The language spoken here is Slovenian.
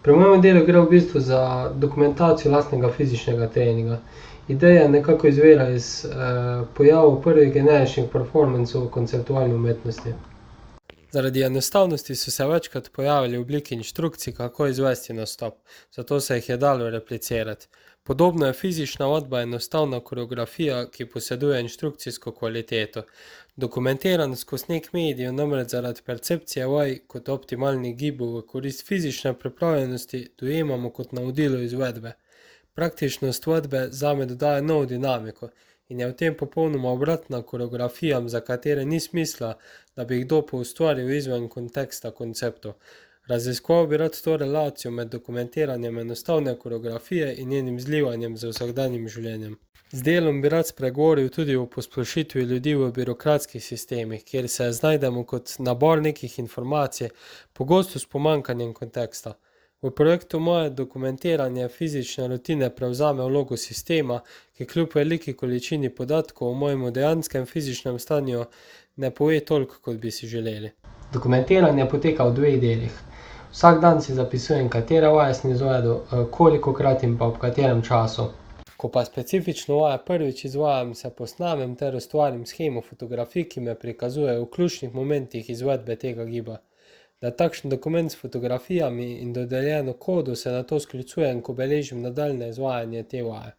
Pri mojem delu gre v bistvu za dokumentacijo lastnega fizičnega treninga. Ideja nekako izvira iz pojavov prvih generičnih performancev v konceptualni umetnosti. Zaradi enostavnosti so se večkrat pojavili v obliki inštrukcij, kako izvesti nastop, zato se jih je dalo replicirati. Podobno je fizična vadba enostavna koreografija, ki poseduje inštrukcijsko kvaliteto. Dokumentiranost skozi nek medij namreč zaradi percepcije vaj kot optimalnih gibov v korist fizične pripravljenosti dojemamo kot navodilo izvedbe. Praktičnost vadbe zame dodaja novo dinamiko in je v tem popolnoma obratna koreografijam, za katere ni smisla, da bi jih kdo poustvaril izven konteksta konceptov. Raziskoval bi rad to relacijo med dokumentiranjem enostavne koreografije in njenim zlivanjem z vsakdanjim življenjem. Z delom bi rad spregovoril tudi o posplošitvi ljudi v birokratskih sistemih, kjer se znajdemo kot nabor nekih informacij, pogosto s pomanjkanjem konteksta. V projektu moje dokumentiranje fizične rutine prevzame vlogo sistema, ki kljub veliki količini podatkov o mojem dejanskem fizičnem stanju ne pove toliko, kot bi si želeli. Dokumentiranje poteka v dveh delih. Vsak dan si zapisujem, katere vaje sem izvedel, kolikokrat in pa ob katerem času. Ko pa specifično vajo prvič izvajam, se posnamem ter ustvarim shemo fotografij, ki me prikazujejo v ključnih momentih izvedbe tega giba. Na takšen dokument s fotografijami in dodeljeno kodo se nato sklicujem, ko beležim nadaljnje izvajanje te vaje.